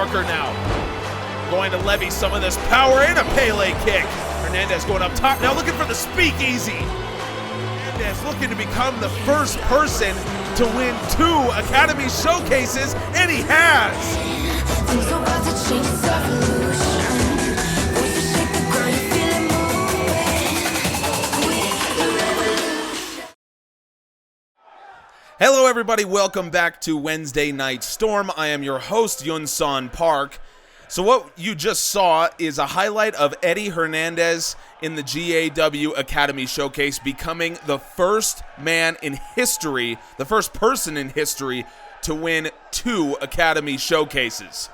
Parker now. Going to levy some of this power and a Pele kick. Hernandez going up top now, looking for the speakeasy. Hernandez looking to become the first person to win 2 Academy Showcases, and he has. Hello everybody, welcome back to Wednesday Night Storm. I am your host, Yunsan Park. So what you just saw is a highlight of Eddie Hernandez in the GAW Academy Showcase becoming the first man in history, the first person in history to win 2 Academy Showcases.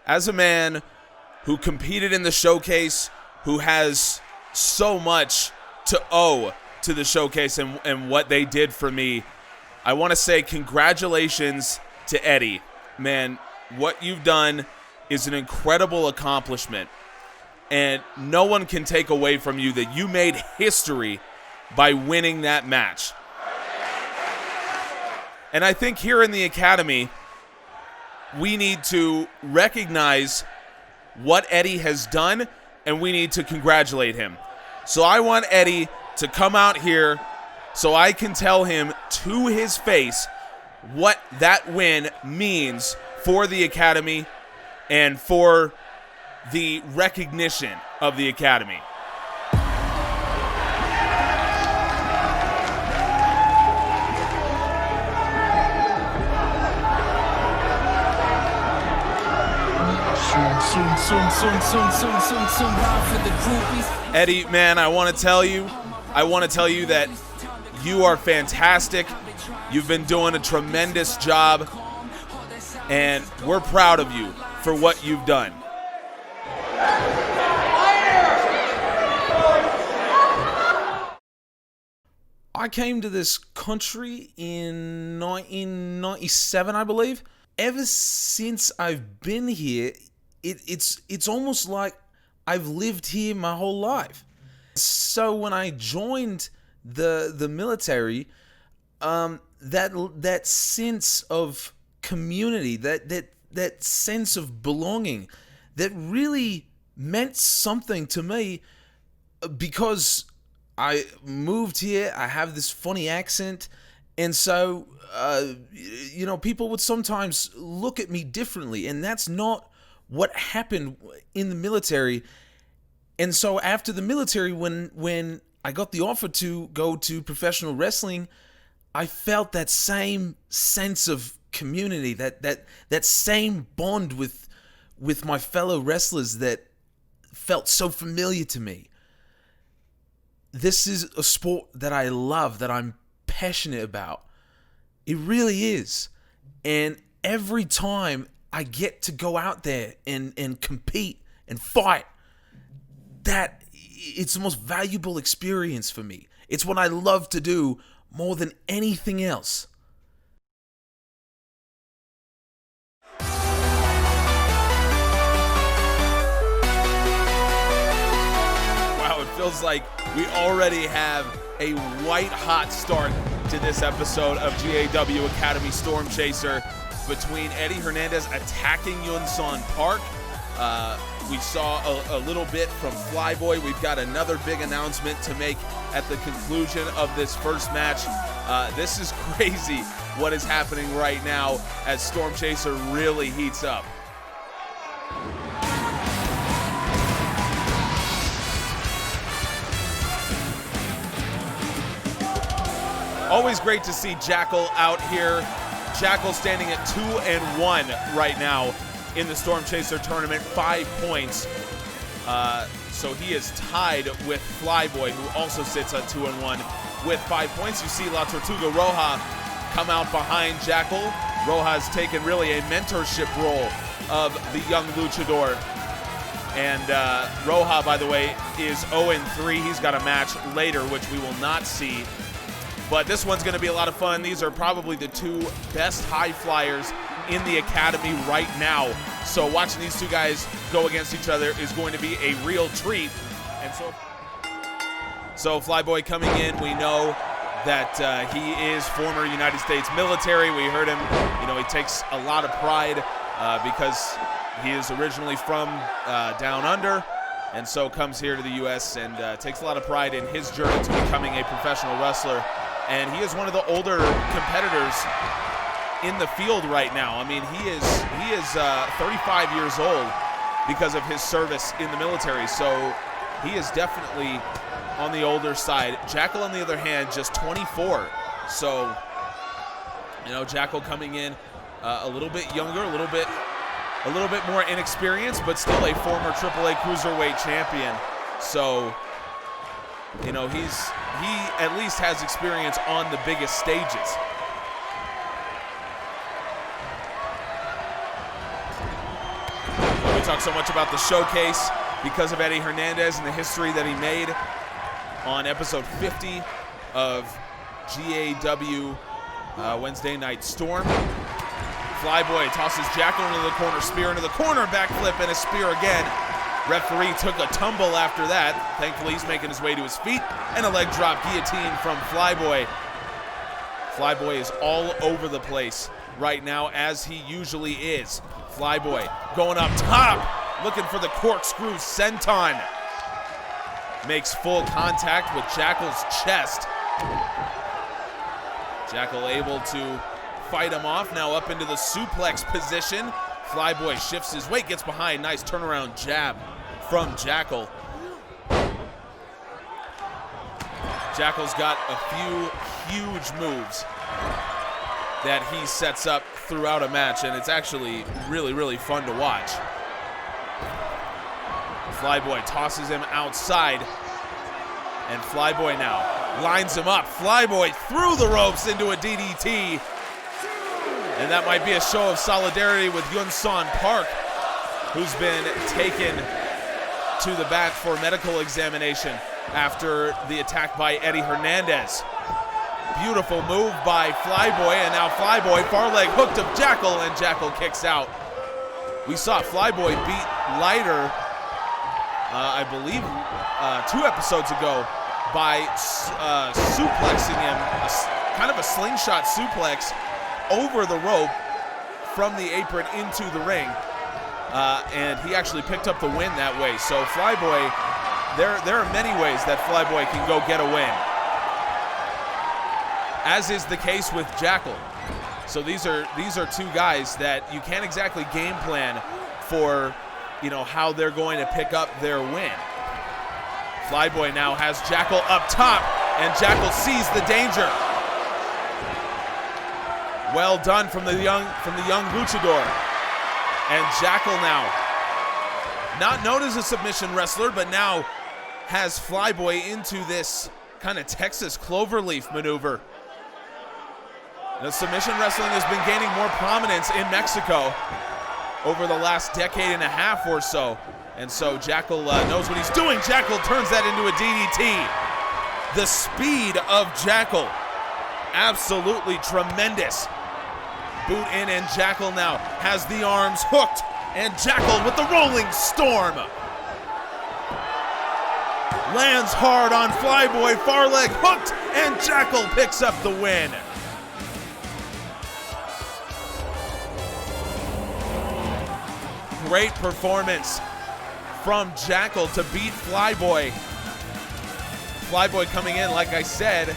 As a man who competed in the showcase, who has so much to owe to the showcase and what they did for me, I want to say congratulations to Eddie. Man, what you've done is an incredible accomplishment, and no one can take away from you that you made history by winning that match. And I think here in the Academy, we need to recognize what Eddie has done, and we need to congratulate him. So I want Eddie to come out here so I can tell him to his face what that win means for the Academy and for the recognition of the Academy. Eddie, man, I want to tell you that you are fantastic. You've been doing a tremendous job, and we're proud of you for what you've done. I came to this country in 1997, I believe. Ever since I've been here, it's almost like I've lived here my whole life. So when I joined the military, that sense of community, that sense of belonging, that really meant something to me, because I moved here. I have this funny accent, and so people would sometimes look at me differently, and that's not what happened in the military. And so after the military, when I got the offer to go to professional wrestling, I felt that same sense of community, that same bond with my fellow wrestlers that felt so familiar to me. This is a sport that I love, that I'm passionate about. It really is. And every time I get to go out there and compete and fight, that it's the most valuable experience for me. It's what I love to do more than anything else. Wow, it feels like we already have a white-hot start to this episode of GAW Academy Stormchaser between Eddie Hernandez attacking Yunsan Park. We saw a little bit from Flyboy. We've got another big announcement to make at the conclusion of this first match. This is crazy what is happening right now as Stormchaser really heats up. Always great to see Jackal out here. Jackal standing at 2-1 right now in the Stormchaser tournament, 5 points. So he is tied with Flyboy, who also sits at 2-1 with 5 points. You see La Tortuga Roja come out behind Jackal. Roja's taken really a mentorship role of the young luchador. And Roja, by the way, is 0-3. He's got a match later, which we will not see. But this one's going to be a lot of fun. These are probably the 2 best high flyers in the Academy right now. So watching these 2 guys go against each other is going to be a real treat. And so Flyboy coming in, we know that he is former United States military. We heard him, he takes a lot of pride because he is originally from down under, and so comes here to the U.S. and takes a lot of pride in his journey to becoming a professional wrestler. And he is one of the older competitors in the field right now. I mean, he is 35 years old because of his service in the military, so he is definitely on the older side. Jackal, on the other hand, just 24. So, Jackal coming in a little bit younger, a little bit more inexperienced, but still a former AAA Cruiserweight champion. So, he at least has experience on the biggest stages. We talk so much about the showcase because of Eddie Hernandez and the history that he made on episode 50 of GAW Wednesday Night Storm. Flyboy tosses Jackal into the corner, spear into the corner, backflip and a spear again. Referee took a tumble after that. Thankfully, he's making his way to his feet, and a leg drop guillotine from Flyboy. Flyboy is all over the place right now, as he usually is. Flyboy going up top, looking for the corkscrew senton. Makes full contact with Jackal's chest. Jackal able to fight him off, now up into the suplex position. Flyboy shifts his weight, gets behind, nice turnaround jab from Jackal. Jackal's got a few huge moves that he sets up throughout a match, and it's actually really, really fun to watch. Flyboy tosses him outside, and Flyboy now lines him up. Flyboy through the ropes into a DDT, and that might be a show of solidarity with Yunsan Park, who's been taken to the back for medical examination after the attack by Eddie Hernandez. Beautiful move by Flyboy, and now Flyboy far leg hooked of Jackal, and Jackal kicks out. We saw Flyboy beat Lieter, I believe 2 episodes ago, by suplexing him, kind of a slingshot suplex over the rope from the apron into the ring, and he actually picked up the win that way. So Flyboy, there are many ways that Flyboy can go get a win, as is the case with Jackal. So these are 2 guys that you can't exactly game plan for, how they're going to pick up their win. Flyboy now has Jackal up top, and Jackal sees the danger. Well done from the young luchador. And Jackal now, not known as a submission wrestler, but now has Flyboy into this kind of Texas cloverleaf maneuver. The submission wrestling has been gaining more prominence in Mexico over the last decade and a half or so. And so Jackal knows what he's doing. Jackal turns that into a DDT. The speed of Jackal, absolutely tremendous. Boot in, and Jackal now has the arms hooked, and Jackal with the rolling storm. Lands hard on Flyboy, far leg hooked, and Jackal picks up the win. Great performance from Jackal to beat Flyboy. Flyboy coming in, like I said,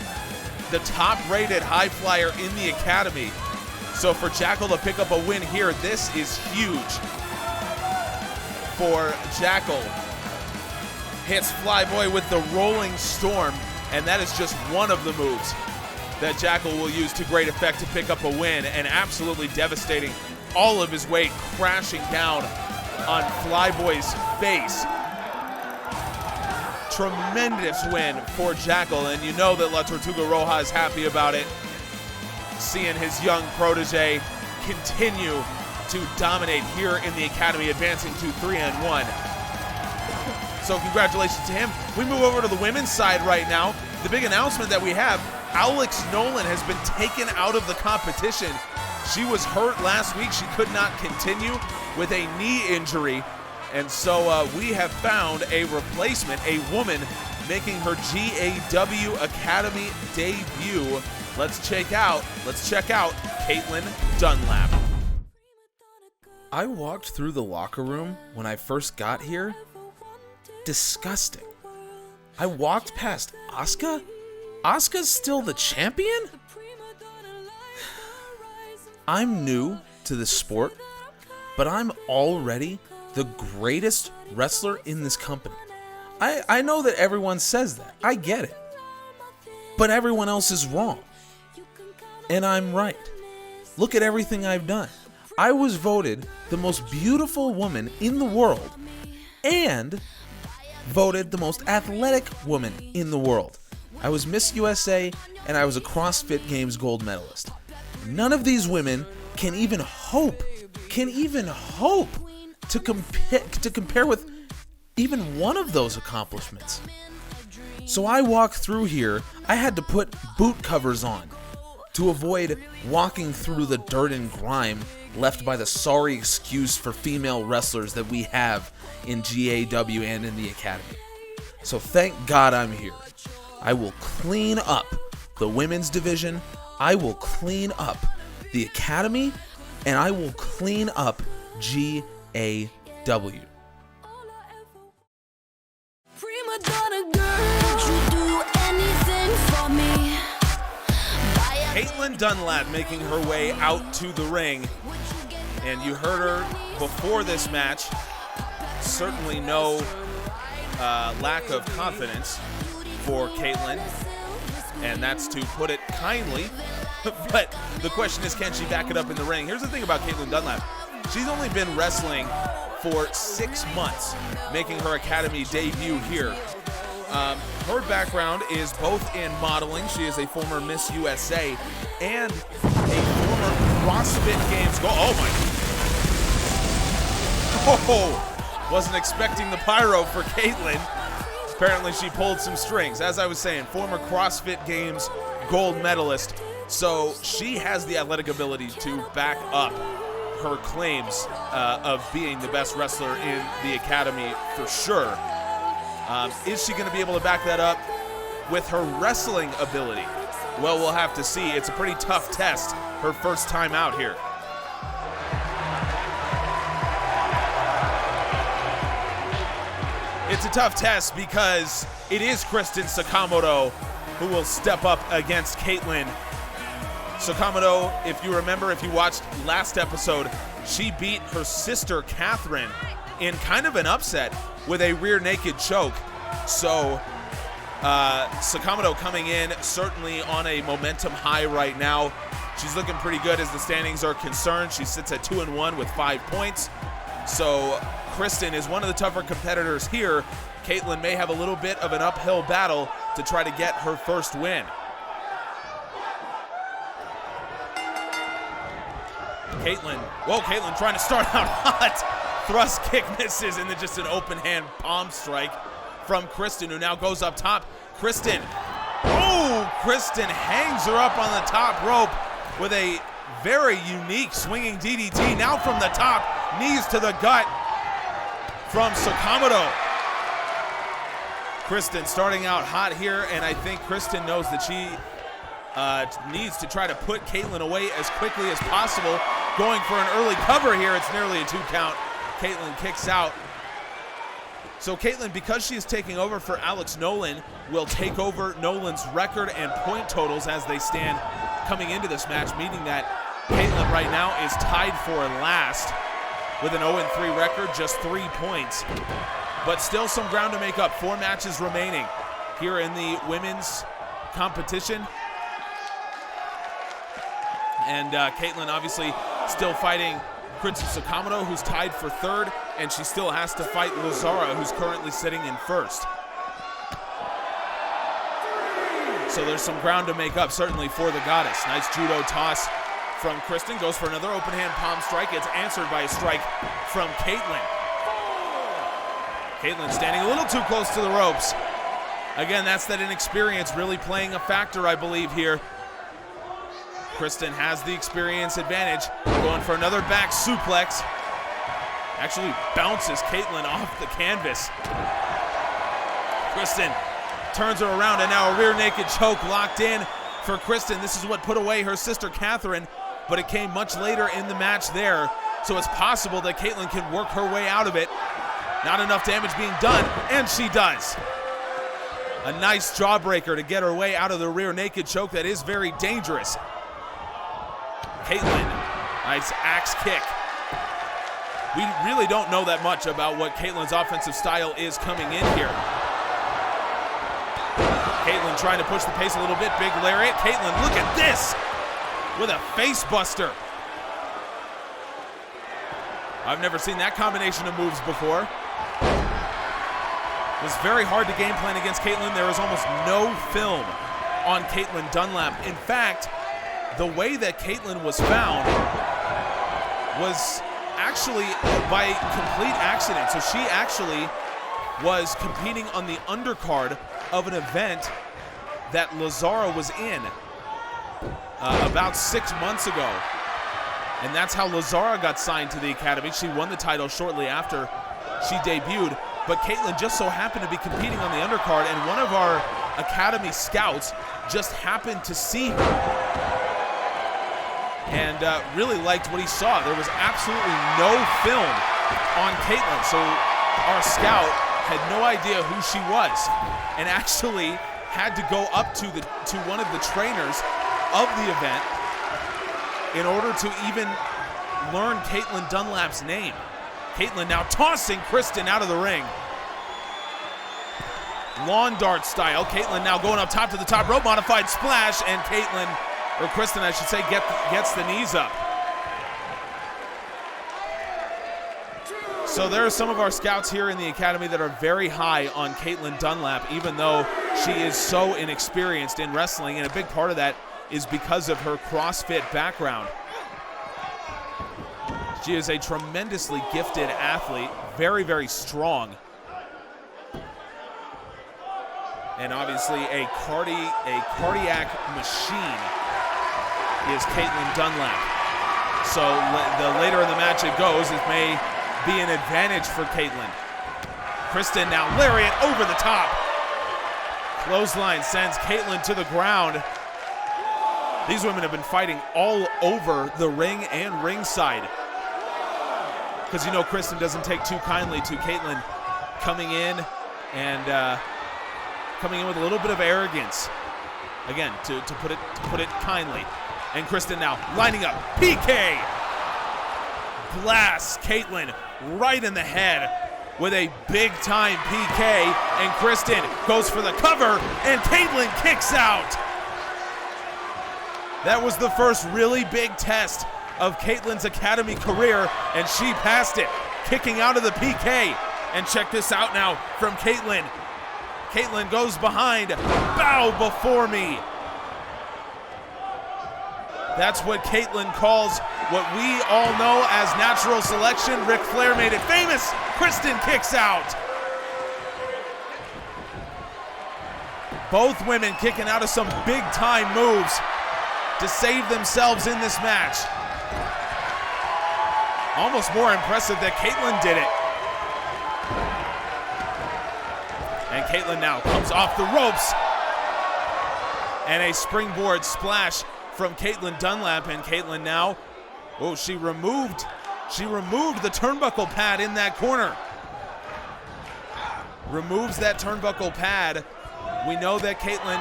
the top-rated high flyer in the academy. So for Jackal to pick up a win here, this is huge for Jackal. Hits Flyboy with the rolling storm, and that is just one of the moves that Jackal will use to great effect to pick up a win, and absolutely devastating. All of his weight crashing down on Flyboy's face. Tremendous win for Jackal, and you know that La Tortuga Roja is happy about it, seeing his young protege continue to dominate here in the academy, advancing to 3-1. So congratulations to him. We move over to the women's side right now. The big announcement that we have, Alex Nolan has been taken out of the competition. She was hurt last week. She could not continue with a knee injury. And so we have found a replacement, a woman making her GAW Academy debut. Let's check out Caitlin Dunlap. I walked through the locker room when I first got here. Disgusting. I walked past Asuka. Asuka's still the champion? I'm new to this sport, but I'm already the greatest wrestler in this company. I know that everyone says that. I get it. But everyone else is wrong. And I'm right. Look at everything I've done. I was voted the most beautiful woman in the world and voted the most athletic woman in the world. I was Miss USA and I was a CrossFit Games gold medalist. None of these women can even hope to compare with even one of those accomplishments. So I walked through here, I had to put boot covers on to avoid walking through the dirt and grime left by the sorry excuse for female wrestlers that we have in GAW and in the Academy. So thank God I'm here. I will clean up the women's division, I will clean up the Academy, and I will clean up GAW. Caitlin Dunlap making her way out to the ring, and you heard her before this match. Certainly no lack of confidence for Caitlin, and that's to put it kindly. But the question is, can she back it up in the ring? Here's the thing about Caitlin Dunlap. She's only been wrestling for 6 months, making her Academy debut here. Her background is both in modeling. She is a former Miss USA and a former CrossFit Games gold. Oh my! Oh, wasn't expecting the pyro for Caitlin. Apparently she pulled some strings. As I was saying, former CrossFit Games gold medalist. So she has the athletic ability to back up her claims of being the best wrestler in the Academy for sure. Is she going to be able to back that up with her wrestling ability? Well, we'll have to see. It's a pretty tough test her first time out here. It's a tough test because it is Kristen Sakamoto who will step up against Caitlin. Sakamoto, if you remember, if you watched last episode, she beat her sister Catherine in kind of an upset with a rear naked choke. So Sakamoto coming in certainly on a momentum high right now. She's looking pretty good as the standings are concerned. She sits at 2-1 with 5 points. So Kristen is one of the tougher competitors here. Caitlin may have a little bit of an uphill battle to try to get her first win. Caitlin trying to start out hot. Thrust kick misses, and then just an open hand palm strike from Kristen, who now goes up top. Kristen hangs her up on the top rope with a very unique swinging DDT. Now from the top, knees to the gut from Sakamoto. Kristen starting out hot here, and I think Kristen knows that she needs to try to put Caitlin away as quickly as possible. Going for an early cover here. It's nearly a 2 count. Caitlin kicks out. So Caitlin, because she is taking over for Alex Nolan, will take over Nolan's record and point totals as they stand coming into this match, meaning that Caitlin right now is tied for last with an 0-3 record, just 3 points. But still some ground to make up. 4 matches remaining here in the women's competition. And Caitlin obviously still fighting Kristen Sakamoto, who's tied for 3rd, and she still has to fight Lazara, who's currently sitting in 1st. So there's some ground to make up, certainly for the Goddess. Nice judo toss from Kristen, goes for another open hand palm strike. It's answered by a strike from Caitlin. Caitlin standing a little too close to the ropes. Again, that's that inexperience really playing a factor, I believe, here. Kristen has the experience advantage, going for another back suplex. Actually bounces Caitlin off the canvas. Kristen turns her around, and now a rear naked choke locked in for Kristen. This is what put away her sister Catherine, but it came much later in the match there, so it's possible that Kaitlyn can work her way out of it. Not enough damage being done, and she does. A nice jawbreaker to get her way out of the rear naked choke that is very dangerous. Kaitlyn, nice axe kick. We really don't know that much about what Kaitlyn's offensive style is coming in here. Kaitlyn trying to push the pace a little bit. Big lariat. Kaitlyn, look at this with a face buster. I've never seen that combination of moves before. It was very hard to game plan against Kaitlyn. There is almost no film on Kaitlyn Dunlap. In fact, the way that Kaitlyn was found was actually by complete accident. So she actually was competing on the undercard of an event that Lazara was in about 6 months ago. And that's how Lazara got signed to the Academy. She won the title shortly after she debuted. But Kaitlyn just so happened to be competing on the undercard, and one of our Academy scouts just happened to see her and really liked what he saw. There was absolutely no film on Kaitlyn, so our scout had no idea who she was and actually had to go up to one of the trainers of the event in order to even learn Kaitlyn Dunlap's name. Kaitlyn now tossing Kristen out of the ring. Lawn dart style. Kaitlyn now going up top to the top rope, modified splash, and Kaitlyn, or Kristen I should say, gets the knees up. So there are some of our scouts here in the Academy that are very high on Kaitlyn Dunlap, even though she is so inexperienced in wrestling, and a big part of that is because of her CrossFit background. She is a tremendously gifted athlete, very, very strong. And obviously a cardiac machine is Kaitlyn Dunlap. So the later in the match it goes, it may be an advantage for Kaitlyn. Kristen now lariat over the top. Clothesline sends Kaitlyn to the ground. These women have been fighting all over the ring and ringside, because you know Kristen doesn't take too kindly to Kaitlyn coming in and coming in with a little bit of arrogance. Again, to put it kindly. And Kristen now lining up. PK blasts Kaitlyn right in the head with a big time PK, and Kristen goes for the cover, and Kaitlyn kicks out. That was the first really big test of Kaitlyn's Academy career, and she passed it, kicking out of the PK. And check this out now from Kaitlyn. Kaitlyn goes behind, bow before me. That's what Kaitlyn calls what we all know as natural selection. Ric Flair made it famous. Kristen kicks out. Both women kicking out of some big time moves to save themselves in this match. Almost more impressive that Kaitlyn did it. And Kaitlyn now comes off the ropes. And a springboard splash from Kaitlyn Dunlap, and Kaitlyn now, oh, she removed the turnbuckle pad in that corner. Removes that turnbuckle pad. We know that Kaitlyn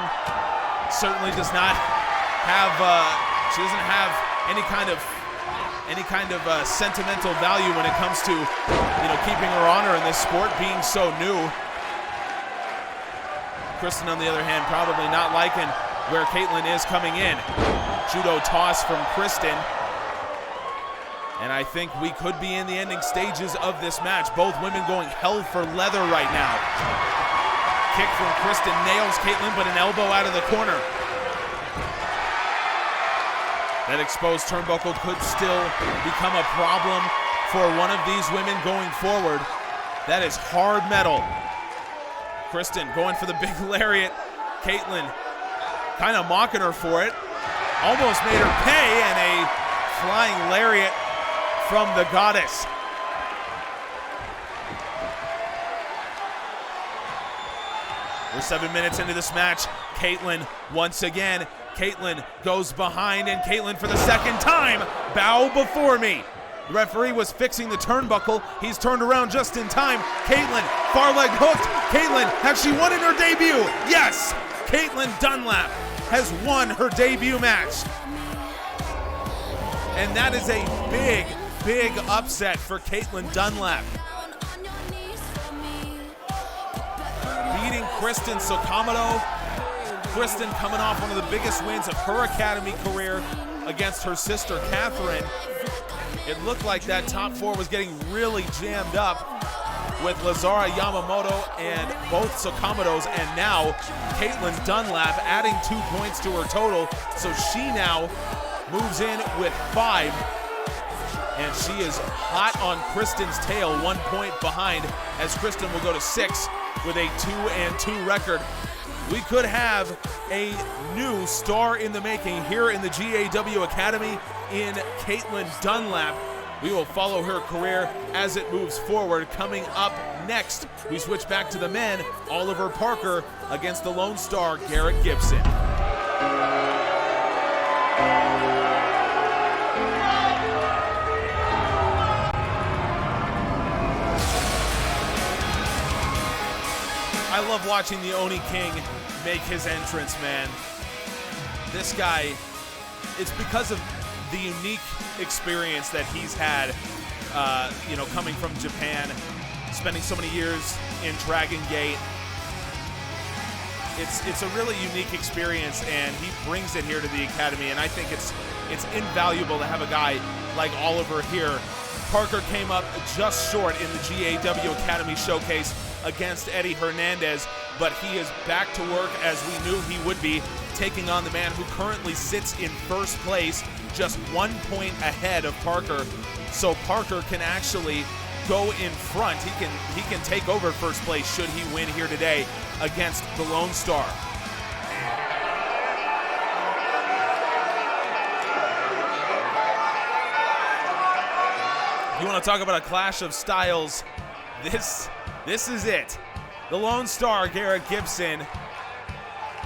certainly does not have, she doesn't have any kind of sentimental value when it comes to, keeping her honor in this sport, being so new. Kristen, on the other hand, probably not liking where Kaitlyn is coming in. Judo toss from Kristen. And I think we could be in the ending stages of this match. Both women going hell for leather right now. Kick from Kristen nails Kaitlyn, but an elbow out of the corner. That exposed turnbuckle could still become a problem for one of these women going forward. That is hard metal. Kristen going for the big lariat. Kaitlyn kind of mocking her for it. Almost made her pay, and a flying lariat from the goddess. We're 7 minutes into this match. Caitlin once again. Caitlin goes behind, and Caitlin for the second time. Bow before me. The referee was fixing the turnbuckle. He's turned around just in time. Caitlin, far leg hooked. Caitlin, has she won in her debut? Yes! Caitlin Dunlap has won her debut match. And that is a big, big upset for Caitlin Dunlap. Beating Kristen Sakamoto. Kristen coming off one of the biggest wins of her academy career against her sister Catherine. It looked like that top four was getting really jammed up with Lazara Yamamoto and both Sakamotos, and now Caitlin Dunlap adding 2 points to her total. So she now moves in with 5, and she is hot on Kristen's tail, 1 point behind, as Kristen will go to 6 with a 2-2 record. We could have a new star in the making here in the GAW Academy in Caitlin Dunlap. We will follow her career as it moves forward. Coming up next, we switch back to the men. Oliver Parker against the Lone Star, Garrett Gibson. I love watching the Oni King make his entrance, man. This guy, it's because of the unique experience that he's had, coming from Japan, spending so many years in Dragon Gate. It's a really unique experience, and he brings it here to the Academy, and I think it's invaluable to have a guy like Oliver here. Parker came up just short in the GAW Academy Showcase against Eddie Hernandez, but he is back to work as we knew he would be, taking on the man who currently sits in first place, just 1 point ahead of Parker. So Parker can actually go in front. He can take over first place should he win here today against the Lone Star. You want to talk about a clash of styles? This is it. The Lone Star, Garrett Gibson.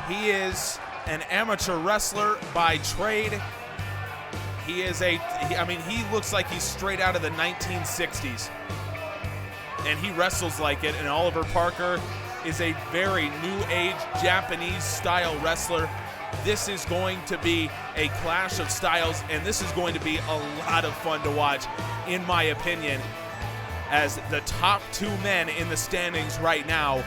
He is an amateur wrestler by trade. He looks like he's straight out of the 1960s. And he wrestles like it. And Oliver Parker is a very new age Japanese style wrestler. This is going to be a clash of styles, and this is going to be a lot of fun to watch, in my opinion, as the top 2 men in the standings right now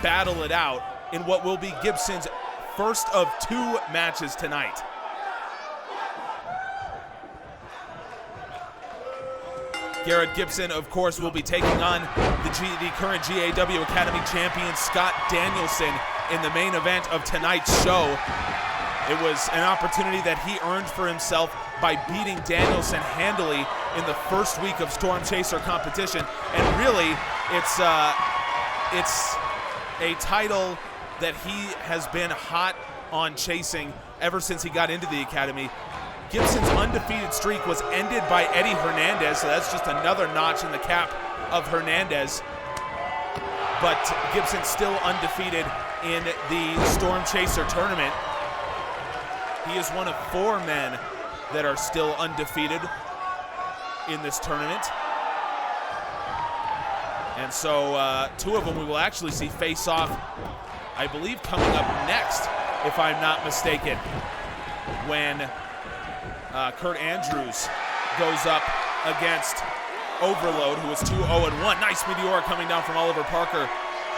battle it out in what will be Gibson's first of 2 matches tonight. Garrett Gibson, of course, will be taking on the current GAW Academy champion, Scott Danielson, in the main event of tonight's show. It was an opportunity that he earned for himself by beating Danielson handily in the first week of Stormchaser competition. And really, it's a title that he has been hot on chasing ever since he got into the Academy. Gibson's undefeated streak was ended by Eddie Hernandez, so that's just another notch in the cap of Hernandez. But Gibson's still undefeated in the Stormchaser tournament. He is one of 4 men that are still undefeated in this tournament. And so 2 of them we will actually see face off, I believe, coming up next, if I'm not mistaken, when Kurt Andrews goes up against Overload, who is 2-0-1. Nice meteor coming down from Oliver Parker.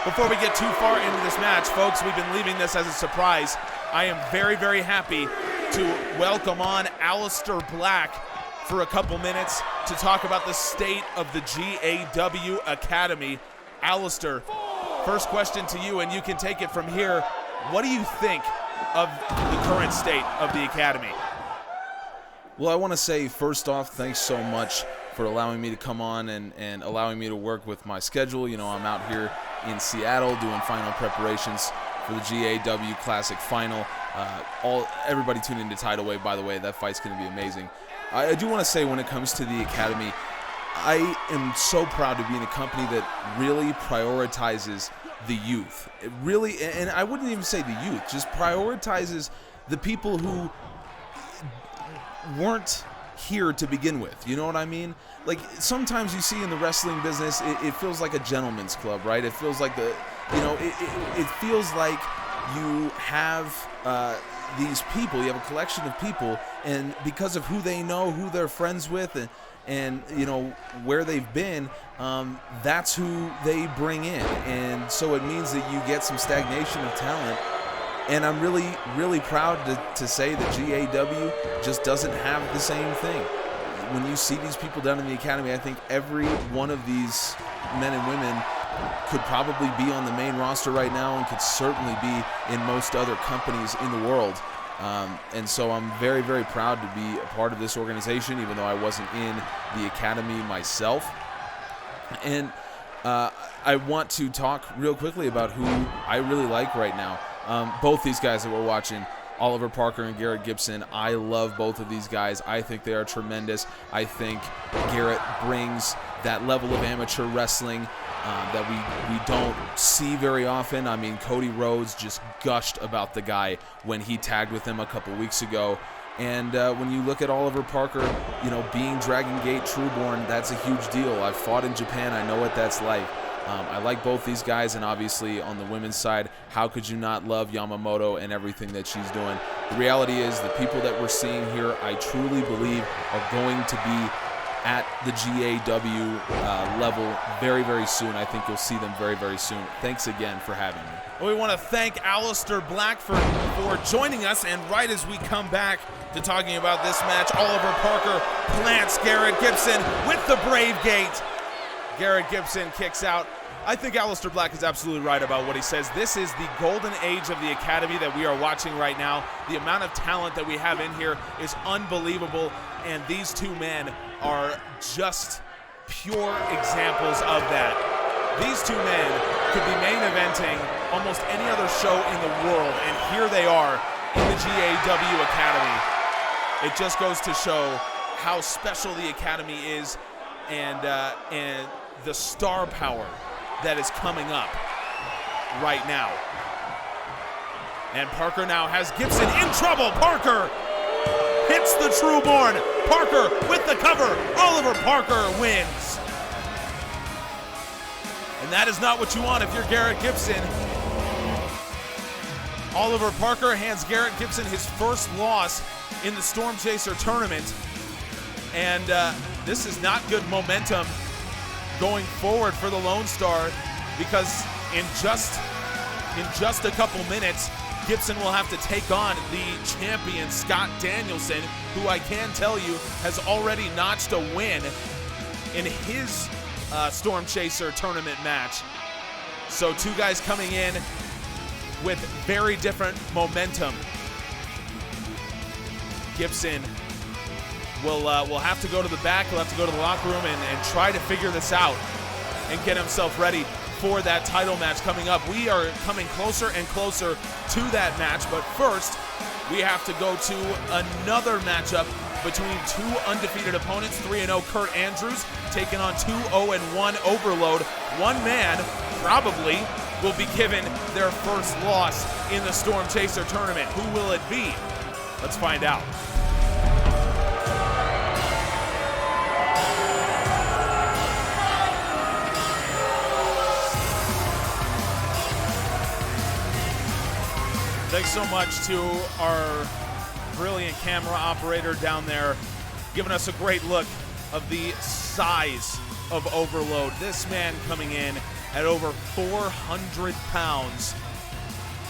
Before we get too far into this match, folks, we've been leaving this as a surprise. I am very, very happy to welcome on Aleister Black for a couple minutes to talk about the state of the GAW Academy. Aleister, first question to you, and you can take it from here. What do you think of the current state of the Academy? Well, I want to say, first off, thanks so much for allowing me to come on and allowing me to work with my schedule. You know, I'm out here in Seattle doing final preparations for the GAW Classic Final. Everybody tune into Tidal Wave, by the way. That fight's going to be amazing. I do want to say, when it comes to the Academy, I am so proud to be in a company that really prioritizes the youth. It really, and I wouldn't even say the youth, just prioritizes the people who weren't here to begin with. You know what I mean? Like, sometimes you see in the wrestling business, it feels like a gentleman's club, right? It feels like it feels like you have these people, you have a collection of people, and because of who they know, who they're friends with, and you know, where they've been, that's who they bring in. And so it means that you get some stagnation of talent. And I'm really, really proud to say that GAW just doesn't have the same thing. When you see these people down in the academy, I think every one of these men and women could probably be on the main roster right now and could certainly be in most other companies in the world. And so I'm very, very proud to be a part of this organization, even though I wasn't in the academy myself. And I want to talk real quickly about who I really like right now. Both these guys that we're watching, Oliver Parker and Garrett Gibson, I love both of these guys. I think they are tremendous. I think Garrett brings that level of amateur wrestling that we don't see very often. I mean, Cody Rhodes just gushed about the guy when he tagged with him a couple weeks ago. And when you look at Oliver Parker, you know, being Dragon Gate Trueborn, that's a huge deal. I've fought in Japan. I know what that's like. I like both these guys, and obviously on the women's side, how could you not love Yamamoto and everything that she's doing? The reality is the people that we're seeing here, I truly believe, are going to be at the GAW level very, very soon. I think you'll see them very, very soon. Thanks again for having me. Well, we want to thank Aleister Black for joining us, and right as we come back to talking about this match, Oliver Parker plants Garrett Gibson with the Brave Gate. Garrett Gibson kicks out. I think Aleister Black is absolutely right about what he says. This is the golden age of the academy that we are watching right now. The amount of talent that we have in here is unbelievable, and these two men are just pure examples of that. These two men could be main eventing almost any other show in the world, and here they are in the GAW Academy. It just goes to show how special the academy is, and the star power that is coming up right now. And Parker now has Gibson in trouble. Parker hits the Trueborn. Parker with the cover. Oliver Parker wins. And that is not what you want if you're Garrett Gibson. Oliver Parker hands Garrett Gibson his first loss in the Stormchaser tournament. And this is not good momentum going forward for the Lone Star, because in just a couple minutes, Gibson will have to take on the champion Scott Danielson, who I can tell you has already notched a win in his Stormchaser tournament match. So two guys coming in with very different momentum. Gibson will have to go to the back. He'll have to go to the locker room and try to figure this out and get himself ready for that title match coming up. We are coming closer and closer to that match, but first we have to go to another matchup between two undefeated opponents. 3-0 Kurt Andrews taking on 2-0-1 Overload. One man probably will be given their first loss in the Stormchaser tournament. Who will it be? Let's find out. Thanks so much to our brilliant camera operator down there, giving us a great look of the size of Overload. This man coming in at over 400 pounds.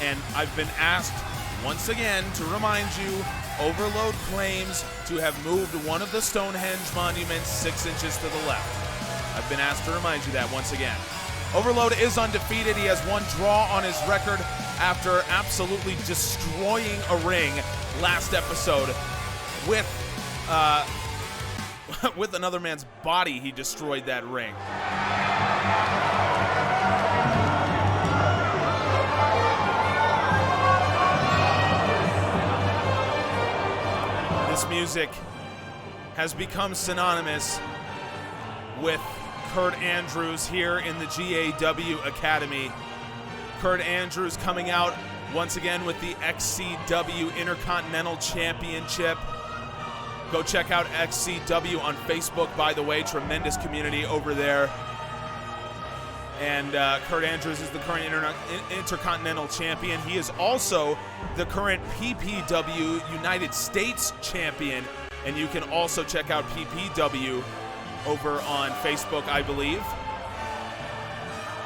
And I've been asked once again to remind you, Overload claims to have moved one of the Stonehenge monuments 6 inches to the left. I've been asked to remind you that once again. Overload is undefeated. He has one draw on his record after absolutely destroying a ring last episode with with another man's body. He destroyed that ring. This music has become synonymous with Kurt Andrews here in the GAW Academy. Kurt Andrews coming out once again with the XCW Intercontinental Championship. Go check out XCW on Facebook, by the way. Tremendous community over there. And Kurt Andrews is the current Intercontinental Champion. He is also the current PPW United States Champion. And you can also check out PPW over on Facebook, I believe.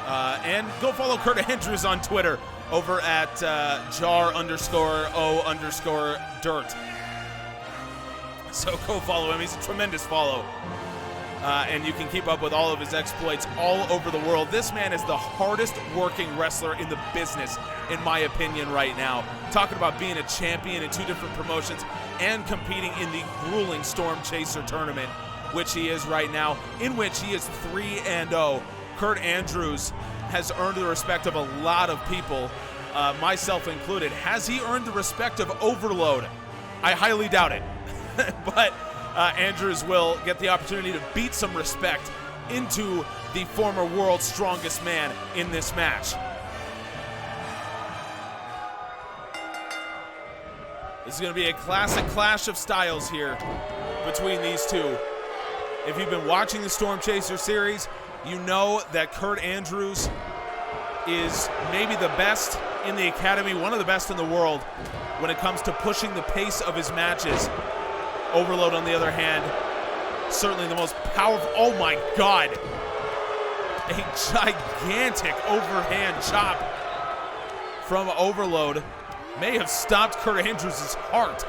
And go follow Kurt Andrews on Twitter over at jar_o_dirt. So go follow him. He's a tremendous follow. And you can keep up with all of his exploits all over the world. This man is the hardest working wrestler in the business, in my opinion, right now. Talking about being a champion in 2 different promotions and competing in the grueling Stormchaser tournament, which he is right now, in which he is 3-0. Kurt Andrews has earned the respect of a lot of people, myself included. Has he earned the respect of Overload? I highly doubt it. But Andrews will get the opportunity to beat some respect into the former world's strongest man in this match. This is going to be a classic clash of styles here between these two. If you've been watching the Stormchaser series, you know that Kurt Andrews is maybe the best in the Academy, one of the best in the world when it comes to pushing the pace of his matches. Overload, on the other hand, certainly the most powerful. Oh my God. A gigantic overhand chop from Overload may have stopped Kurt Andrews' heart.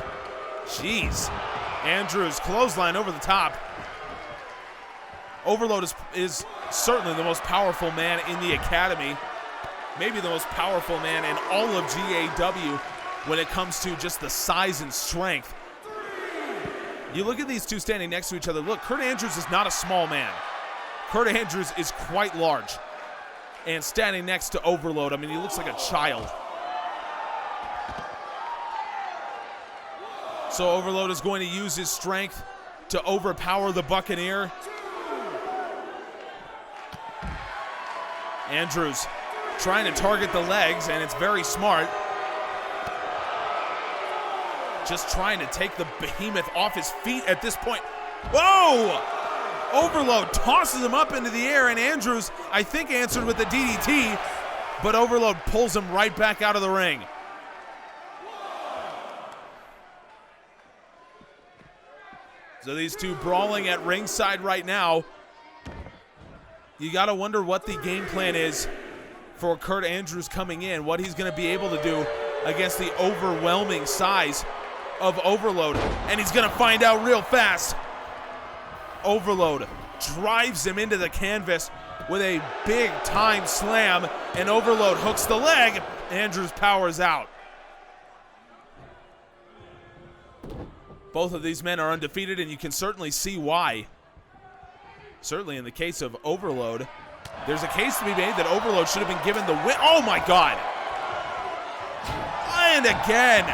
Jeez. Andrews clothesline over the top. Overload is certainly the most powerful man in the Academy. Maybe the most powerful man in all of GAW when it comes to just the size and strength. You look at these two standing next to each other. Look, Kurt Andrews is not a small man. Kurt Andrews is quite large. And standing next to Overload, I mean, he looks like a child. So Overload is going to use his strength to overpower the Buccaneer. Andrews trying to target the legs, and it's very smart. Just trying to take the behemoth off his feet at this point. Whoa! Overload tosses him up into the air, and Andrews, I think, answered with the DDT, but Overload pulls him right back out of the ring. So these two brawling at ringside right now. You got to wonder what the game plan is for Kurt Andrews coming in, what he's going to be able to do against the overwhelming size of Overload, and he's going to find out real fast. Overload drives him into the canvas with a big-time slam, and Overload hooks the leg. Andrews powers out. Both of these men are undefeated, and you can certainly see why. Certainly in the case of Overload, there's a case to be made that Overload should have been given the win. Oh my God. And again.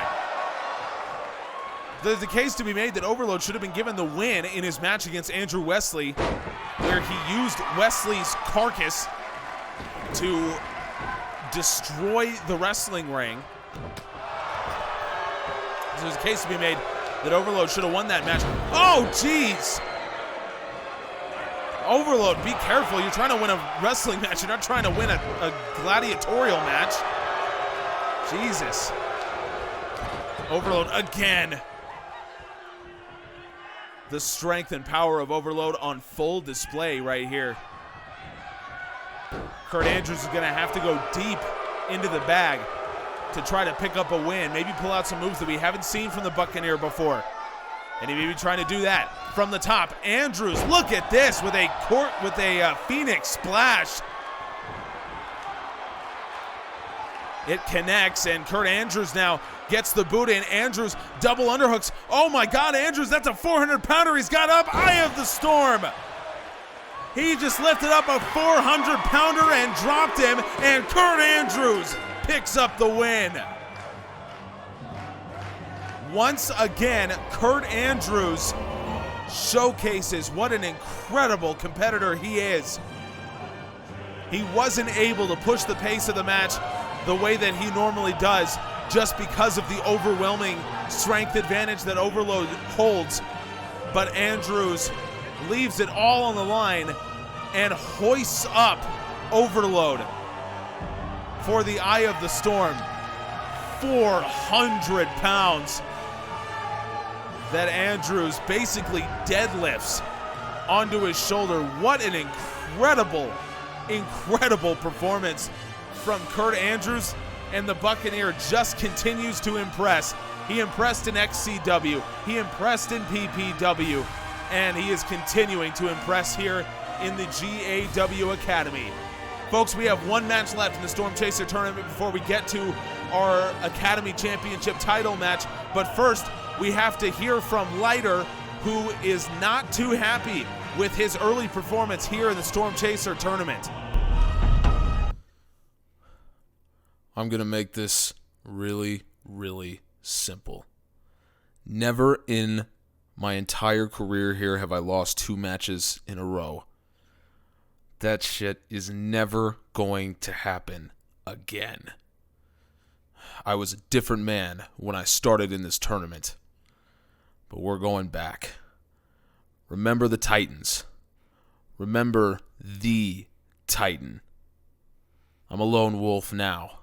There's a case to be made that Overload should have been given the win in his match against Andrew Wesley, where he used Wesley's carcass to destroy the wrestling ring. So there's a case to be made that Overload should have won that match. Oh, jeez. Overload, be careful. You're trying to win a wrestling match. You're not trying to win a gladiatorial match. Jesus. Overload again. The strength and power of Overload on full display right here. Kurt Andrews is going to have to go deep into the bag to try to pick up a win. Maybe pull out some moves that we haven't seen from the Buccaneer before. And he may be trying to do that from the top. Andrews, look at this with a Phoenix splash. It connects, and Kurt Andrews now gets the boot in. Andrews double underhooks. Oh my God, Andrews, that's a 400-pounder he's got up. Eye of the Storm. He just lifted up a 400-pounder and dropped him, and Kurt Andrews picks up the win. Once again, Kurt Andrews showcases what an incredible competitor he is. He wasn't able to push the pace of the match the way that he normally does, just because of the overwhelming strength advantage that Overload holds. But Andrews leaves it all on the line and hoists up Overload for the Eye of the Storm. 400 pounds that Andrews basically deadlifts onto his shoulder. What an incredible performance from Kurt Andrews, and the Buccaneer just continues to impress. He impressed in XCW, he impressed in PPW, and he is continuing to impress here in the GAW Academy. Folks, we have one match left in the Stormchaser tournament before we get to our Academy Championship title match. But first, we have to hear from Lieter, who is not too happy with his early performance here in the Stormchaser tournament. I'm going to make this really, really simple. Never in my entire career here have I lost 2 matches in a row. That shit is never going to happen again. I was a different man when I started in this tournament, but we're going back. Remember the Titans. Remember the Titan. I'm a lone wolf now,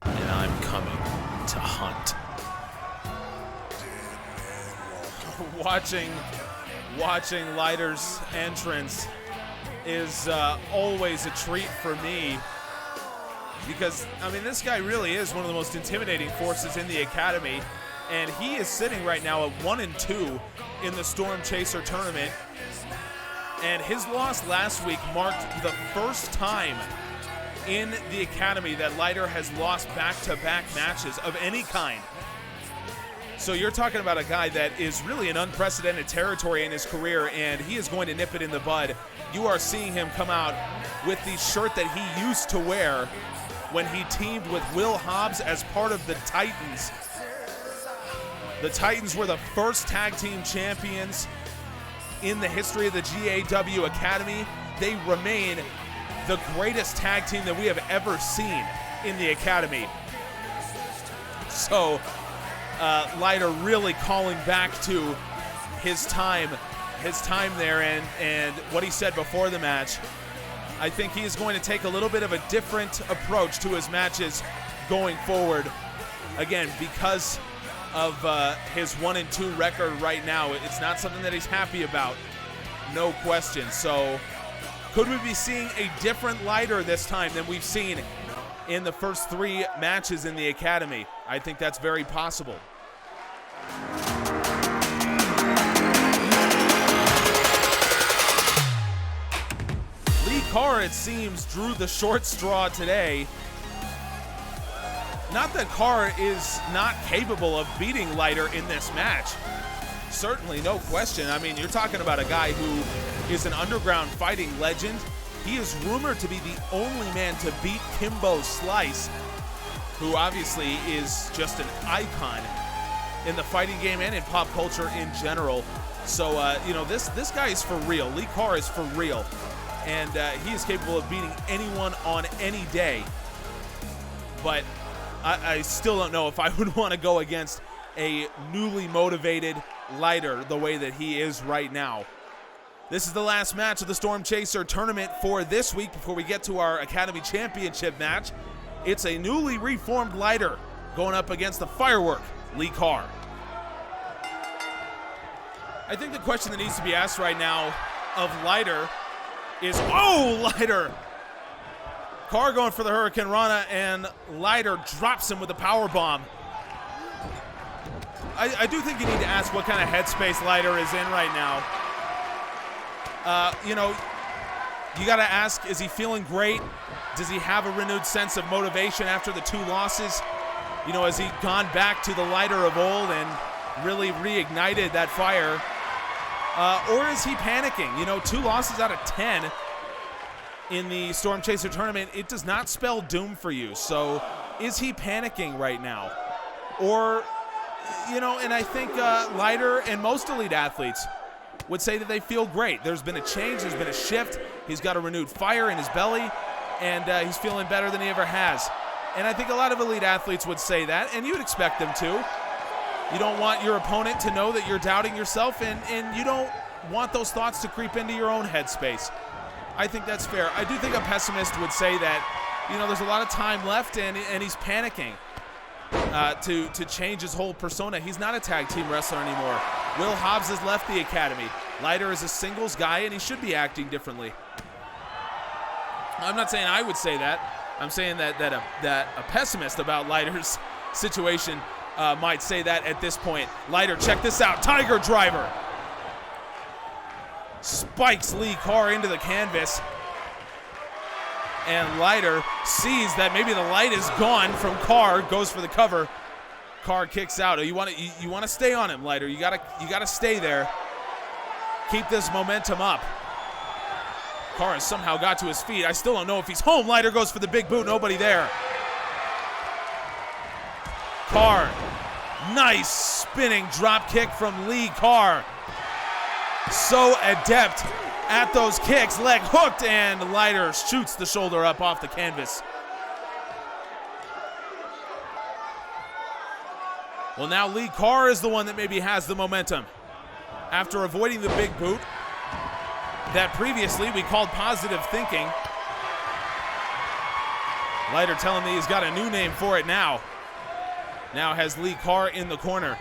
and I'm coming to hunt. Watching Lieter's entrance is always a treat for me, because, I mean, this guy really is one of the most intimidating forces in the Academy, and he is sitting right now at 1-2 in the Stormchaser tournament, and his loss last week marked the first time in the Academy that Lieter has lost back-to-back matches of any kind. So you're talking about a guy that is really in unprecedented territory in his career, and he is going to nip it in the bud. You are seeing him come out with the shirt that he used to wear when he teamed with Will Hobbs as part of the Titans. The Titans were the first tag team champions in the history of the GAW Academy. They remain the greatest tag team that we have ever seen in the Academy. So Lieter really calling back to his time there, and what he said before the match. I think he is going to take a little bit of a different approach to his matches going forward. Again, because of his 1-2 record right now, it's not something that he's happy about, no question. So could we be seeing a different Lieter this time than we've seen in the first 3 matches in the Academy? I think that's very possible. Lee Carr, it seems, drew the short straw today. Not that Carr is not capable of beating Lieter in this match. Certainly, no question. I mean, you're talking about a guy who is an underground fighting legend. He is rumored to be the only man to beat Kimbo Slice, who obviously is just an icon in the fighting game and in pop culture in general. So, this guy is for real. Lee Carr is for real. And he is capable of beating anyone on any day. But I still don't know if I would want to go against a newly motivated Lieter the way that he is right now. This is the last match of the Stormchaser tournament for this week before we get to our Academy Championship match. It's a newly reformed Lieter going up against the firework Lee Carr. I think the question that needs to be asked right now of Lieter is, Lieter! Carr going for the Hurricane Rana, and Lieter drops him with a power bomb. I do think you need to ask what kind of headspace Lieter is in right now. You got to ask, is he feeling great? Does he have a renewed sense of motivation after the 2 losses? Has he gone back to the Lieter of old and really reignited that fire? Or is he panicking? 2 losses out of 10 in the Stormchaser tournament, it does not spell doom for you. So is he panicking right now? Or, and I think Lieter and most elite athletes would say that they feel great. There's been a change, there's been a shift. He's got a renewed fire in his belly, and he's feeling better than he ever has. And I think a lot of elite athletes would say that, and you would expect them to. You don't want your opponent to know that you're doubting yourself, and you don't want those thoughts to creep into your own headspace. I think that's fair. I do think a pessimist would say that, you know, there's a lot of time left, and he's panicking to change his whole persona. He's not a tag team wrestler anymore. Will Hobbs has left the academy. Lieter is a singles guy, and he should be acting differently. I'm not saying I would say that. I'm saying that a pessimist about Lieter's situation might say that at this point. Lieter, check this out. Tiger driver. Spikes Lee Carr into the canvas. And Lieter sees that maybe the light is gone from Carr, goes for the cover. Carr kicks out. You want to stay on him, Lieter. You gotta stay there. Keep this momentum up. Carr has somehow got to his feet. I still don't know if he's home. Lieter goes for the big boot. Nobody there. Carr. Nice spinning drop kick from Lee Carr. So adept at those kicks. Leg hooked, and Lieter shoots the shoulder up off the canvas. Well, now Lee Carr is the one that maybe has the momentum. After avoiding the big boot that previously we called positive thinking. Lieter telling me he's got a new name for it now. Now has Lee Carr in the corner.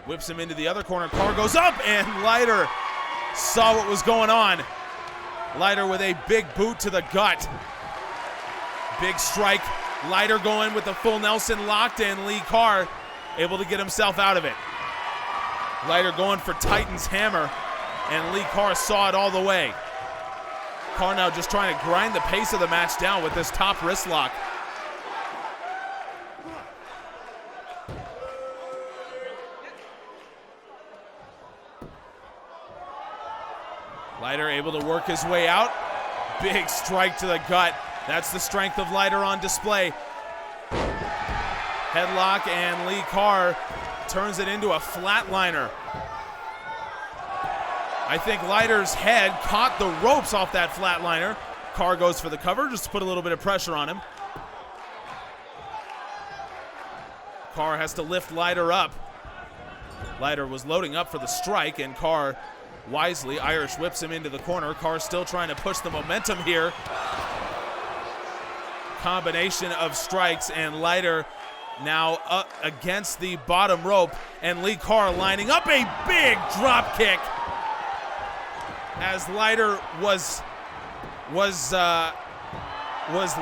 Whips him into the other corner. Carr goes up, and Lieter saw what was going on. Lieter with a big boot to the gut. Big strike. Lieter going with the full Nelson locked, and Lee Carr able to get himself out of it. Lieter going for Titan's hammer, and Lee Carr saw it all the way. Carr now just trying to grind the pace of the match down with this top wrist lock. Lieter able to work his way out. Big strike to the gut. That's the strength of Lieter on display. Headlock, and Lee Carr turns it into a flatliner. I think Lieter's head caught the ropes off that flatliner. Carr goes for the cover just to put a little bit of pressure on him. Carr has to lift Lieter up. Lieter was loading up for the strike, and Carr wisely Irish whips him into the corner. Carr still trying to push the momentum here. Combination of strikes, and Lieter now up against the bottom rope, and Lee Carr lining up a big drop kick as Lieter was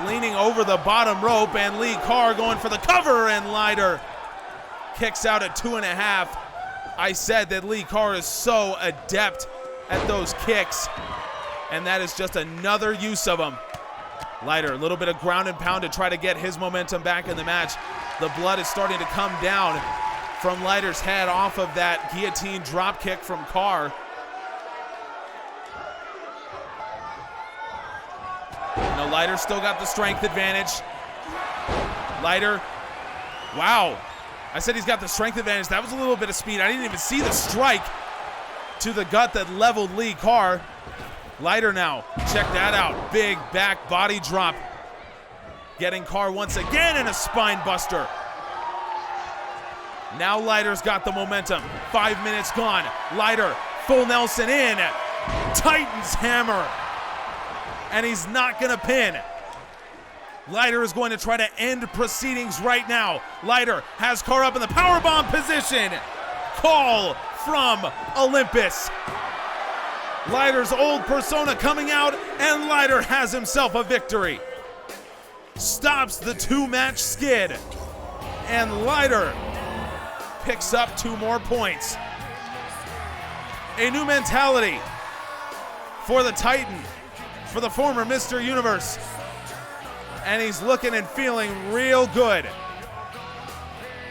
leaning over the bottom rope, and Lee Carr going for the cover, and Lieter kicks out at 2.5. I said that Lee Carr is so adept at those kicks, and that is just another use of them. Lieter, a little bit of ground and pound to try to get his momentum back in the match. The blood is starting to come down from Lieter's head off of that guillotine drop kick from Carr. Now Lieter still got the strength advantage. Lieter, wow. I said he's got the strength advantage. That was a little bit of speed. I didn't even see the strike to the gut that leveled Lee Carr. Lieter now, check that out. Big back body drop. Getting Carr once again in a spine buster. Now Lieter's got the momentum. 5 minutes gone. Lieter, full Nelson in. Titan's hammer. And he's not gonna pin. Lieter is going to try to end proceedings right now. Lieter has Carr up in the powerbomb position. Call from Olympus. Lieter's old persona coming out, and Lieter has himself a victory. Stops the two-match skid, and Lieter picks up 2 more points. A new mentality for the Titan, for the former Mr. Universe. And he's looking and feeling real good.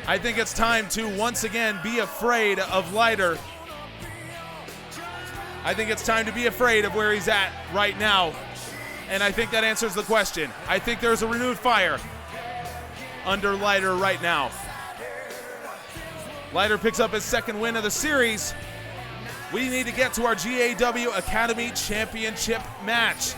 I think it's time to once again be afraid of Lieter. I think it's time to be afraid of where he's at right now. And I think that answers the question. I think there's a renewed fire under Lieter right now. Lieter picks up his 2nd win of the series. We need to get to our GAW Academy Championship match.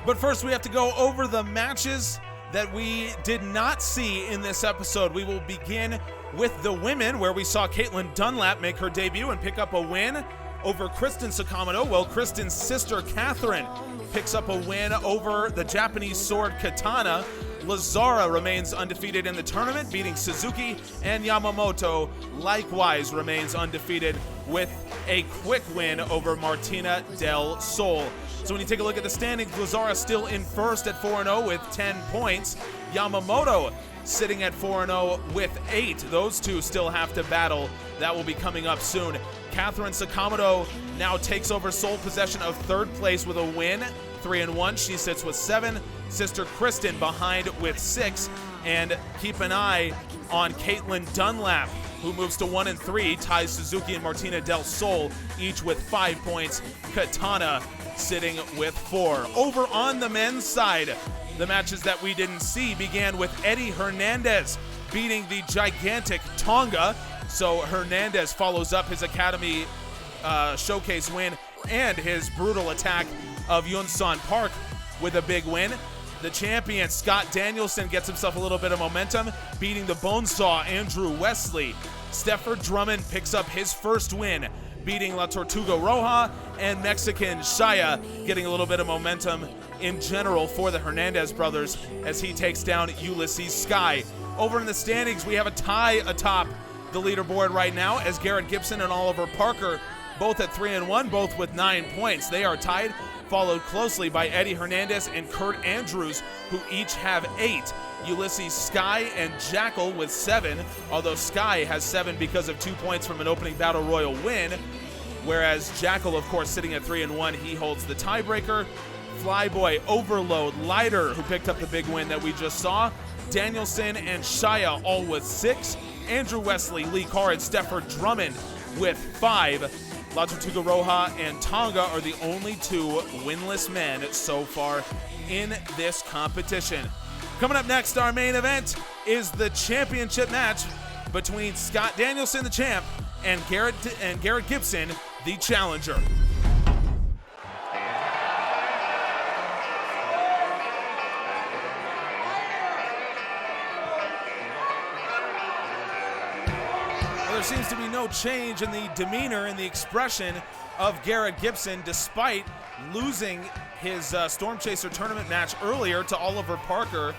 But first we have to go over the matches that we did not see in this episode. We will begin with the women, where we saw Caitlin Dunlap make her debut and pick up a win over Kristen Sakamoto. Well, Kristen's sister Catherine picks up a win over the Japanese sword Katana. Lazara remains undefeated in the tournament, beating Suzuki, and Yamamoto likewise remains undefeated with a quick win over Martina Del Sol. So when you take a look at the standings, Lazara still in first at 4-0 with 10 points. Yamamoto sitting at 4-0 with 8. Those two still have to battle. That will be coming up soon. Catherine Sakamoto now takes over sole possession of third place with a win, 3-1. She sits with 7. Sister Kristen behind with 6. And keep an eye on Caitlin Dunlap, who moves to 1-3, ties Suzuki and Martina Del Sol, each with 5 points. Katana sitting with 4. Over on the men's side, the matches that we didn't see began with Eddie Hernandez beating the gigantic Tonga. So Hernandez follows up his Academy Showcase win and his brutal attack of Yunsan Park with a big win. The champion, Scott Danielson, gets himself a little bit of momentum, beating the Bonesaw, Andrew Wesley. Stefford Drummond picks up his first win, beating La Tortuga Roja, and Mexican Shaya getting a little bit of momentum in general for the Hernandez brothers as he takes down Ulysses Sky. Over in the standings, we have a tie atop the leaderboard right now, as Garrett Gibson and Oliver Parker, both at 3-1, both with 9 points. They are tied, followed closely by Eddie Hernandez and Kurt Andrews, who each have 8. Ulysses Sky and Jackal with 7, although Sky has 7 because of 2 points from an opening Battle Royal win, whereas Jackal, of course, sitting at 3-1, he holds the tiebreaker. Flyboy, Overload, Lieter, who picked up the big win that we just saw, Danielson and Shaya all with 6, Andrew Wesley, Lee Carr, and Stefford Drummond with 5. La Tortuga Roja and Tonga are the only 2 winless men so far in this competition. Coming up next, our main event is the championship match between Scott Danielson, the champ, and Garrett Gibson, the challenger. There seems to be no change in the demeanor and the expression of Garrett Gibson, despite losing his Stormchaser tournament match earlier to Oliver Parker,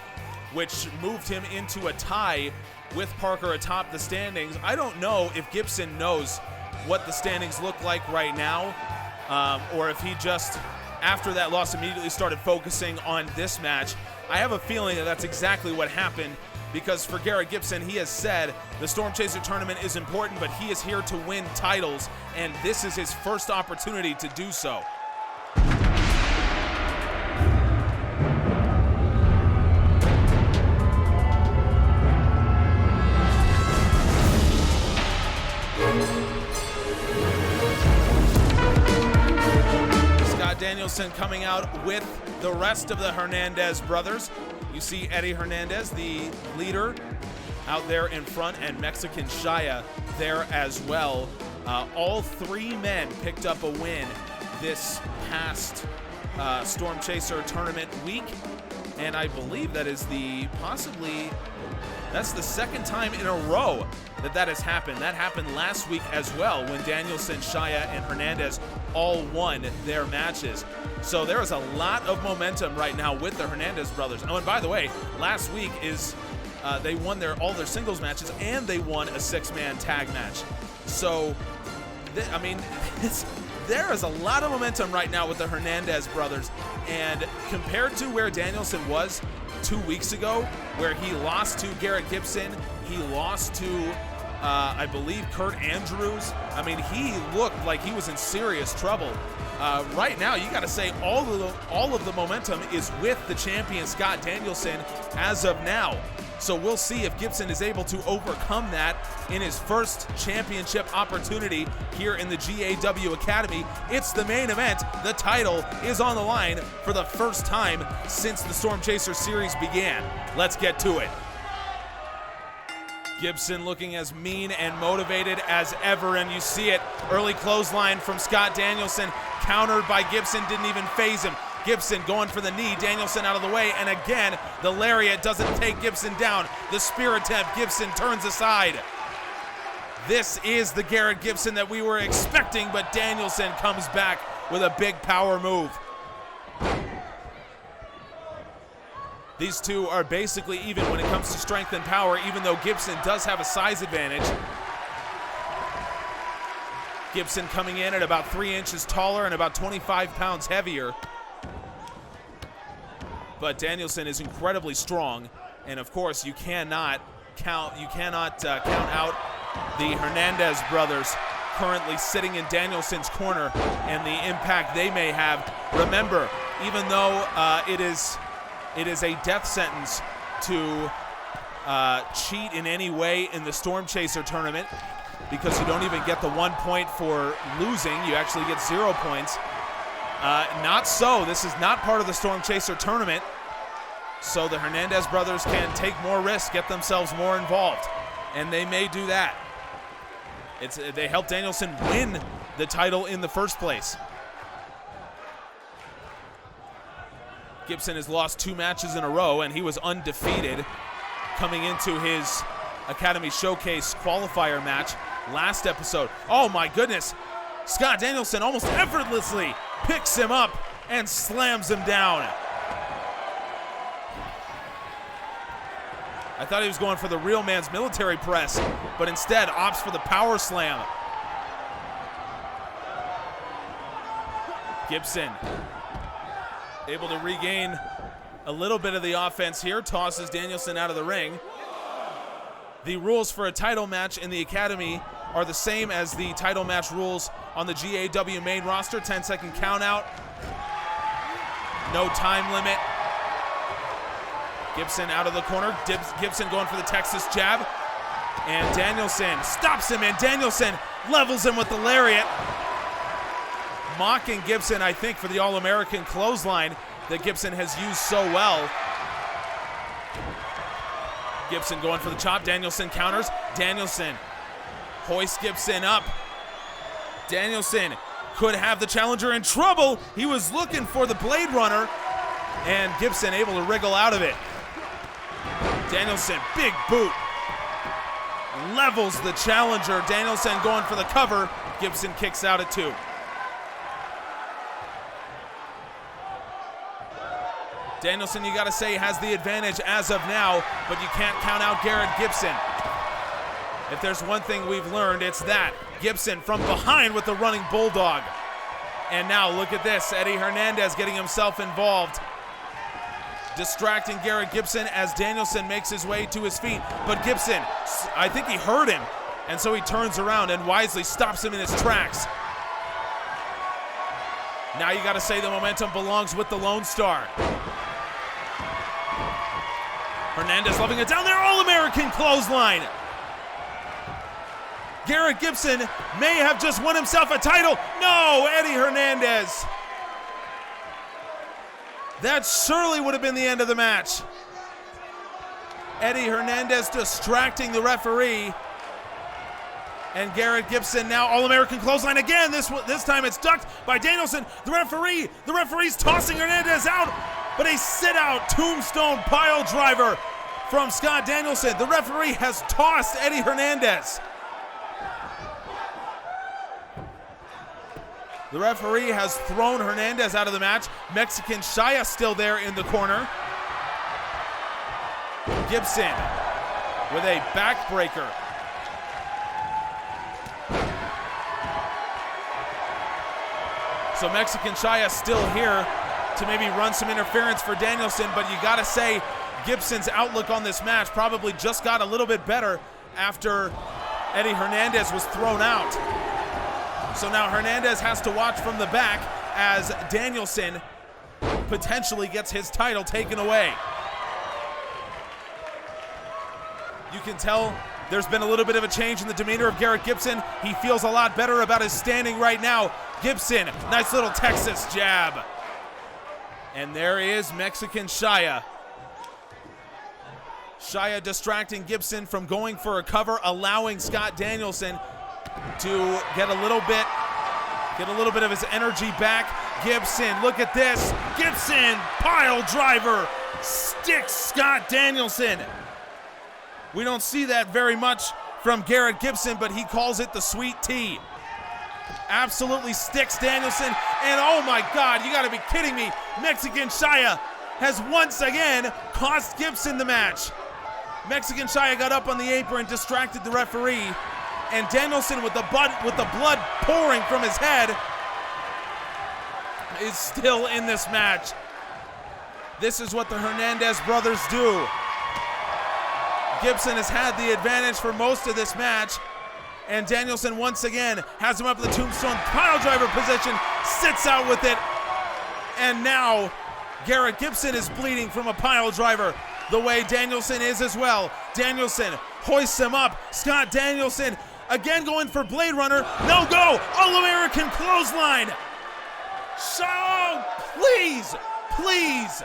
which moved him into a tie with Parker atop the standings. I don't know if Gibson knows what the standings look like right now, or if he just, after that loss, immediately started focusing on this match. I have a feeling that that's exactly what happened, because for Garrett Gibson, he has said the Stormchaser tournament is important, but he is here to win titles, and this is his first opportunity to do so. Scott Danielson coming out with the rest of the Hernandez brothers. You see Eddie Hernandez, the leader, out there in front, and Mexican Shaya there as well. All 3 men picked up a win this past Stormchaser tournament week, and I believe that is that's the second time in a row that has happened. That happened last week as well, when Danielson, Shaya, and Hernandez all won their matches. So there is a lot of momentum right now with the Hernandez brothers. Oh, and by the way, last week is they won all their singles matches, and they won a 6-man tag match. So, there is a lot of momentum right now with the Hernandez brothers. And compared to where Danielson was 2 weeks ago, where he lost to Garrett Gibson, he lost to, I believe, Kurt Andrews. I mean, he looked like he was in serious trouble. Right now, you got to say all of the momentum is with the champion Scott Danielson as of now. So we'll see if Gibson is able to overcome that in his first championship opportunity here in the GAW Academy. It's the main event. The title is on the line for the first time since the Stormchaser series began. Let's get to it. Gibson looking as mean and motivated as ever, and you see it. Early clothesline from Scott Danielson, countered by Gibson, didn't even phase him. Gibson going for the knee, Danielson out of the way, and again, the lariat doesn't take Gibson down. The spear attempt, Gibson turns aside. This is the Garrett Gibson that we were expecting, but Danielson comes back with a big power move. These two are basically even when it comes to strength and power, even though Gibson does have a size advantage. Gibson coming in at about 3 inches taller and about 25 pounds heavier. But Danielson is incredibly strong, and of course you cannot count out the Hernandez brothers currently sitting in Danielson's corner and the impact they may have. Remember, even though it is a death sentence to cheat in any way in the Stormchaser tournament, because you don't even get the 1 point for losing, you actually get 0 points. Not so. This is not part of the Stormchaser tournament, so the Hernandez brothers can take more risks, get themselves more involved, and they may do that. They helped Danielson win the title in the first place. Gibson has lost 2 matches in a row, and he was undefeated coming into his Academy Showcase qualifier match last episode. Oh my goodness. Scott Danielson almost effortlessly picks him up and slams him down. I thought he was going for the real man's military press, but instead opts for the power slam. Gibson able to regain a little bit of the offense here, tosses Danielson out of the ring. The rules for a title match in the Academy are the same as the title match rules on the GAW main roster. 10-second count out. No time limit. Gibson out of the corner. Gibson going for the Texas jab. And Danielson stops him, and Danielson levels him with the lariat. Mocking Gibson, I think, for the All-American clothesline that Gibson has used so well. Gibson going for the chop. Danielson counters. Danielson hoists Gibson up. Danielson could have the challenger in trouble. He was looking for the Blade Runner, and Gibson able to wriggle out of it. Danielson, big boot, levels the challenger. Danielson going for the cover. Gibson kicks out at 2. Danielson, you got to say, has the advantage as of now, but you can't count out Garrett Gibson. If there's one thing we've learned, it's that. Gibson from behind with the running bulldog. And now look at this, Eddie Hernandez getting himself involved, distracting Garrett Gibson as Danielson makes his way to his feet. But Gibson, I think he heard him, and so he turns around and wisely stops him in his tracks. Now you got to say the momentum belongs with the Lone Star. Hernandez loving it down there, All-American clothesline. Garrett Gibson may have just won himself a title. No, Eddie Hernandez. That surely would have been the end of the match. Eddie Hernandez distracting the referee. And Garrett Gibson now All-American clothesline again. This time it's ducked by Danielson. The referee's tossing Hernandez out, but a sit-out tombstone pile driver from Scott Danielson. The referee has tossed Eddie Hernandez. The referee has thrown Hernandez out of the match. Mexican Shaya still there in the corner. Gibson with a backbreaker. So Mexican Shaya still here to maybe run some interference for Danielson, but you gotta say Gibson's outlook on this match probably just got a little bit better after Eddie Hernandez was thrown out. So now Hernandez has to watch from the back as Danielson potentially gets his title taken away. You can tell there's been a little bit of a change in the demeanor of Garrett Gibson. He feels a lot better about his standing right now. Gibson, nice little Texas jab. And there is Mexican Shaya. Shaya distracting Gibson from going for a cover, allowing Scott Danielson to get a little bit of his energy back. Gibson, look at this. Gibson, pile driver, sticks Scott Danielson. We don't see that very much from Garrett Gibson, but he calls it the sweet tea. Absolutely sticks Danielson, and oh my God, you gotta be kidding me. Mexican Shaya has once again cost Gibson the match. Mexican Shaya got up on the apron, distracted the referee, and Danielson with the blood pouring from his head is still in this match. This is what the Hernandez brothers do. Gibson has had the advantage for most of this match, and Danielson once again has him up in the tombstone pile driver position, sits out with it, and now Garrett Gibson is bleeding from a pile driver the way Danielson is as well. Danielson hoists him up. Scott Danielson again going for Blade Runner. No go! All-American clothesline! So, please, please.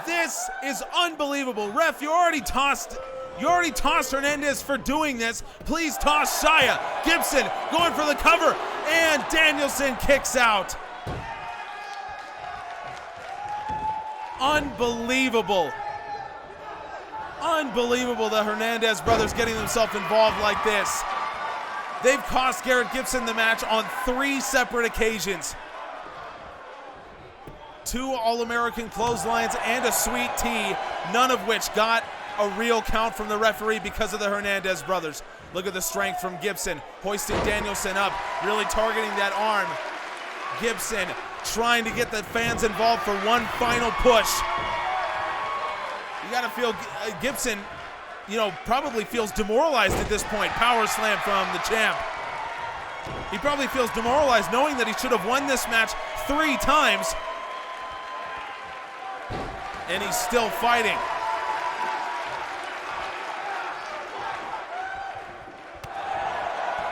This is unbelievable. Ref, you already tossed Hernandez for doing this. Please toss Shaya. Gibson going for the cover, and Danielson kicks out. Unbelievable. Unbelievable, the Hernandez brothers getting themselves involved like this. They've cost Garrett Gibson the match on 3 separate occasions. 2 All-American clotheslines and a sweet tea, none of which got a real count from the referee because of the Hernandez brothers. Look at the strength from Gibson, hoisting Danielson up, really targeting that arm. Gibson trying to get the fans involved for one final push. You gotta feel Gibson, probably feels demoralized at this point. Power slam from the champ. He probably feels demoralized knowing that he should have won this match 3 times. And he's still fighting.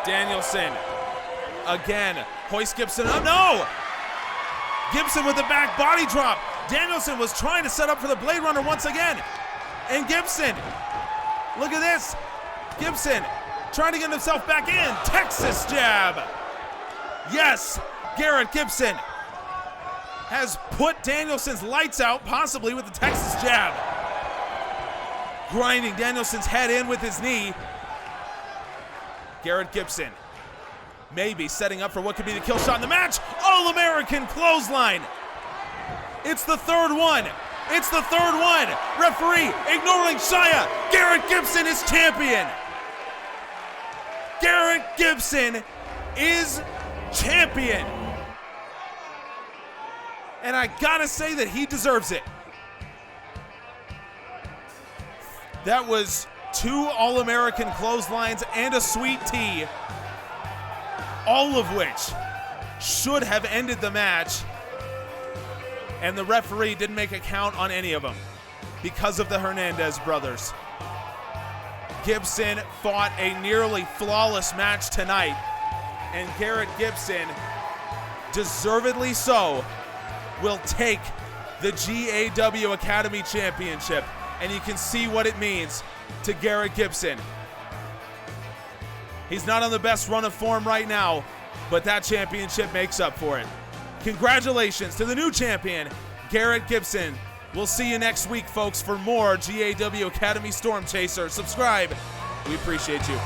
Danielson again. Hoist Gibson up. No! Gibson with the back body drop. Danielson was trying to set up for the Blade Runner once again. And Gibson, look at this. Gibson trying to get himself back in. Texas jab. Yes, Garrett Gibson has put Danielson's lights out, possibly with the Texas jab. Grinding Danielson's head in with his knee. Garrett Gibson maybe setting up for what could be the kill shot in the match. All-American clothesline. It's the 3rd one. It's the 3rd one. Referee ignoring Shaya. Garrett Gibson is champion. Garrett Gibson is champion. And I gotta say that he deserves it. That was 2 All-American clotheslines and a sweet tea, all of which should have ended the match. And the referee didn't make a count on any of them because of the Hernandez brothers. Gibson fought a nearly flawless match tonight, and Garrett Gibson, deservedly so, will take the GAW Academy Championship, and you can see what it means to Garrett Gibson. He's not on the best run of form right now, but that championship makes up for it. Congratulations to the new champion, Garrett Gibson. We'll see you next week, folks, for more GAW Academy Stormchaser. Subscribe. We appreciate you.